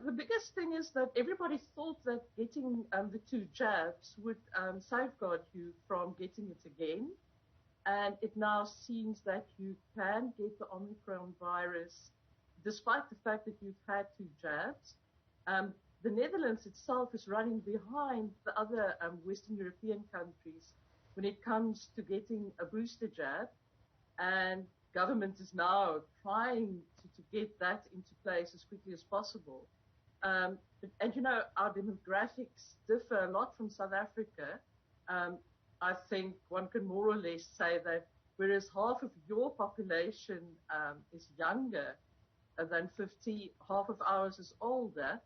the biggest thing is that everybody thought that getting the 2 jabs would safeguard you from getting it again. And it now seems that you can get the Omicron virus despite the fact that you've had 2 jabs. The Netherlands itself is running behind the other Western European countries when it comes to getting a booster jab. And government is now trying to get that into place as quickly as possible. And, you know, our demographics differ a lot from South Africa. I think one can more or less say that whereas half of your population is younger than 50, half of ours is older.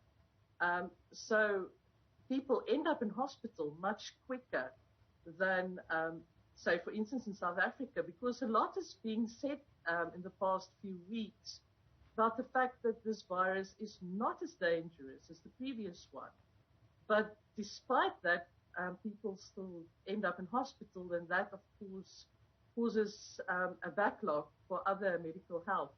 So people end up in hospital much quicker than, say, for instance, in South Africa, because a lot is being said in the past few weeks about the fact that this virus is not as dangerous as the previous one. But despite that, people still end up in hospital, and that, of course, causes a backlog for other medical help.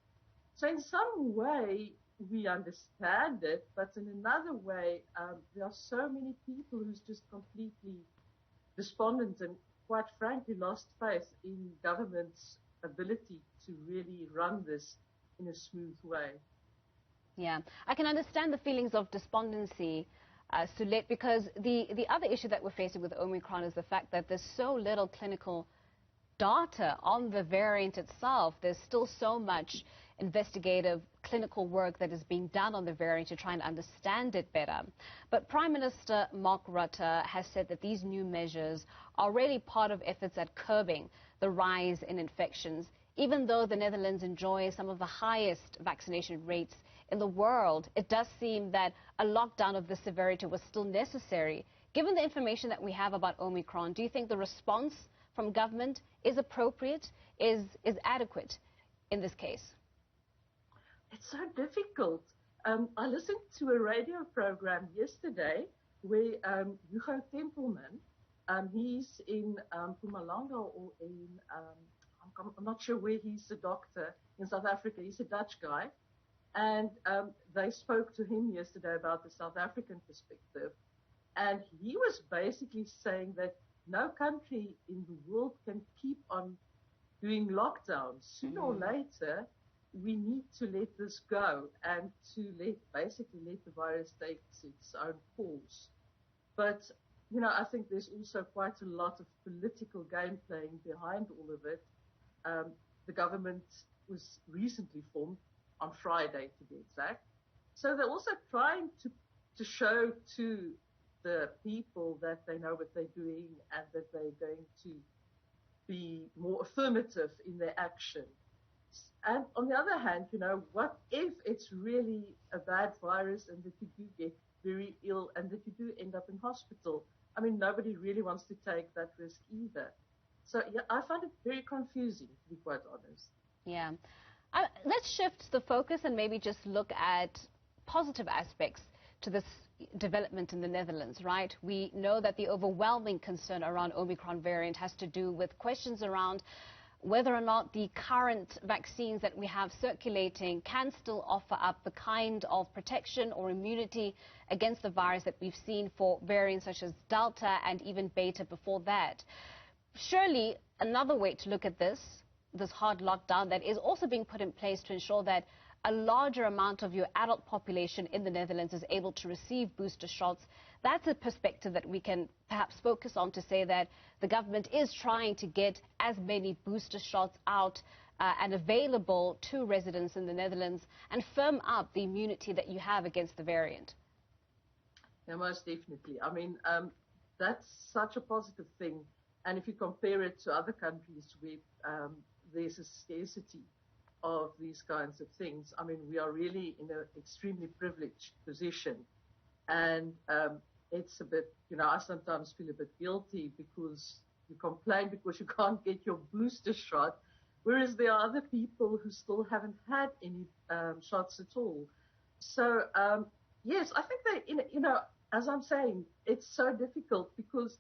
So in some way, we understand it, but in another way, there are so many people who's just completely despondent and, quite frankly, lost faith in government's ability to really run this in a smooth way. Yeah, I can understand the feelings of despondency, Solet, because the other issue that we're facing with Omicron is the fact that there's so little clinical data on the variant itself. There's still so much investigative clinical work that is being done on the variant to try and understand it better. But Prime Minister Mark Rutte has said that these new measures are really part of efforts at curbing the rise in infections, even though the Netherlands enjoys some of the highest vaccination rates in the world. It does seem that a lockdown of this severity was still necessary. Given the information that we have about Omicron, do you think the response from government is appropriate, is adequate in this case? It's so difficult. I listened to a radio program yesterday where Hugo Tempelman, he's in Mpumalanga or in, I'm not sure where he's a doctor in South Africa. He's a Dutch guy. And they spoke to him yesterday about the South African perspective. And he was basically saying that no country in the world can keep on doing lockdowns. Sooner or later, we need to let this go and to basically let the virus take its own course. But, you know, I think there's also quite a lot of political game playing behind all of it. The government was recently formed on Friday, to be exact. So they're also trying to show to the people that they know what they're doing and that they're going to be more affirmative in their action. And on the other hand, you know, what if it's really a bad virus and that you do get very ill and that you do end up in hospital? I mean, nobody really wants to take that risk either. So, yeah, I find it very confusing, to be quite honest. Yeah. Let's shift the focus and maybe just look at positive aspects to this development in the Netherlands, right? We know that the overwhelming concern around Omicron variant has to do with questions around whether or not the current vaccines that we have circulating can still offer up the kind of protection or immunity against the virus that we've seen for variants such as Delta and even Beta before that. Surely another way to look at this hard lockdown that is also being put in place to ensure that a larger amount of your adult population in the Netherlands is able to receive booster shots. That's a perspective that we can perhaps focus on to say that the government is trying to get as many booster shots out and available to residents in the Netherlands and firm up the immunity that you have against the variant. Yeah, most definitely. I mean, that's such a positive thing. And if you compare it to other countries where there's a scarcity of these kinds of things, I mean, we are really in an extremely privileged position. And it's a bit, you know, I sometimes feel a bit guilty because you complain because you can't get your booster shot, whereas there are other people who still haven't had any shots at all. So, yes, I think that, you know, as I'm saying, it's so difficult because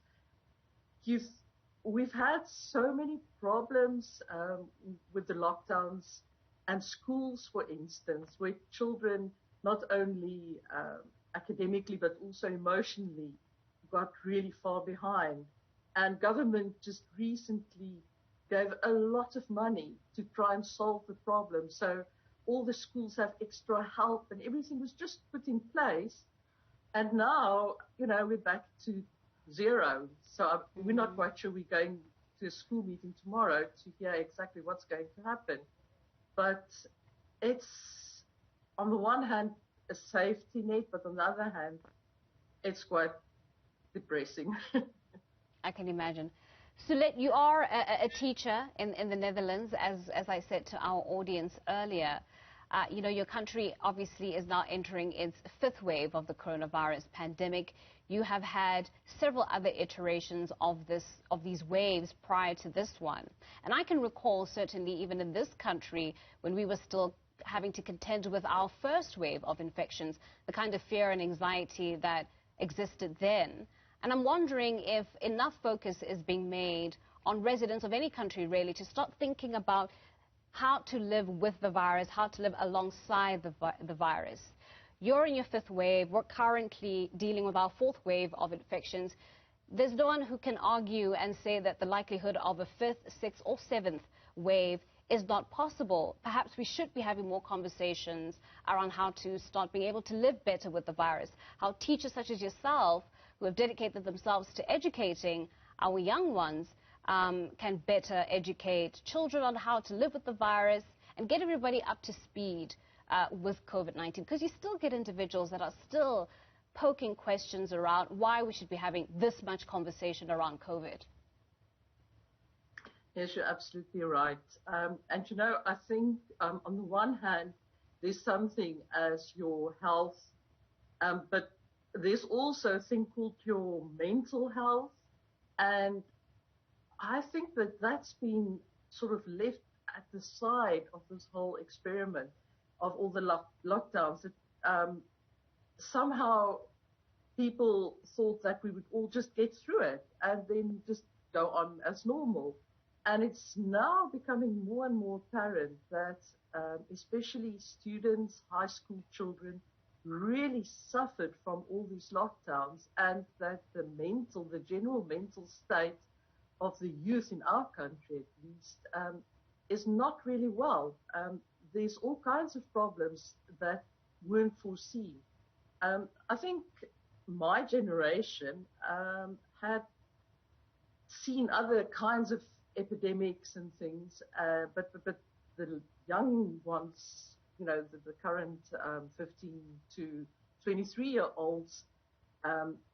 we've had so many problems with the lockdowns and schools, for instance, where children not only academically but also emotionally got really far behind. And government just recently gave a lot of money to try and solve the problem. So all the schools have extra help and everything was just put in place. And now, we're back to zero. So we're not quite sure we're going to a school meeting tomorrow to hear exactly what's going to happen. But it's, on the one hand, a safety net, but on the other hand, it's quite depressing. I can imagine. Solet, you are a teacher in the Netherlands, as I said to our audience earlier. Your country obviously is now entering its 5th wave of the coronavirus pandemic. You have had several other iterations of these waves prior to this one. And I can recall, certainly even in this country, when we were still having to contend with our first wave of infections, the kind of fear and anxiety that existed then. And I'm wondering if enough focus is being made on residents of any country, really, to start thinking about how to live with the virus, how to live alongside the virus. You're in your 5th wave. We're currently dealing with our 4th wave of infections. There's no one who can argue and say that the likelihood of a 5th, 6th, or 7th wave is not possible. Perhaps we should be having more conversations around how to start being able to live better with the virus, how teachers such as yourself, who have dedicated themselves to educating our young ones, can better educate children on how to live with the virus and get everybody up to speed with COVID-19. Because you still get individuals that are still poking questions around why we should be having this much conversation around COVID. Yes, you're absolutely right. And I think on the one hand, there's something as your health, but there's also a thing called your mental health. And I think that that's been sort of left at the side of this whole experiment of all the lockdowns. That somehow people thought that we would all just get through it and then just go on as normal. And it's now becoming more and more apparent that especially students, high school children, really suffered from all these lockdowns, and that the general mental state of the youth in our country, at least, is not really well. There's all kinds of problems that weren't foreseen. I think my generation had seen other kinds of epidemics and things, but the young ones, the current 15 to 23-year-olds,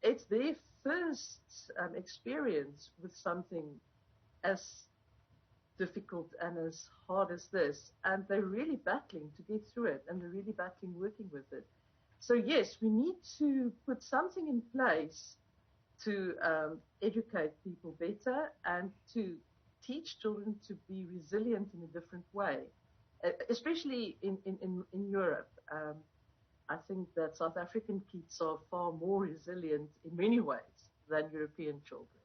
it's their first experience with something as difficult and as hard as this, and they're really battling to get through it, and they're really battling working with it. So yes, we need to put something in place to educate people better and to teach children to be resilient in a different way, especially in Europe. I think that South African kids are far more resilient in many ways than European children.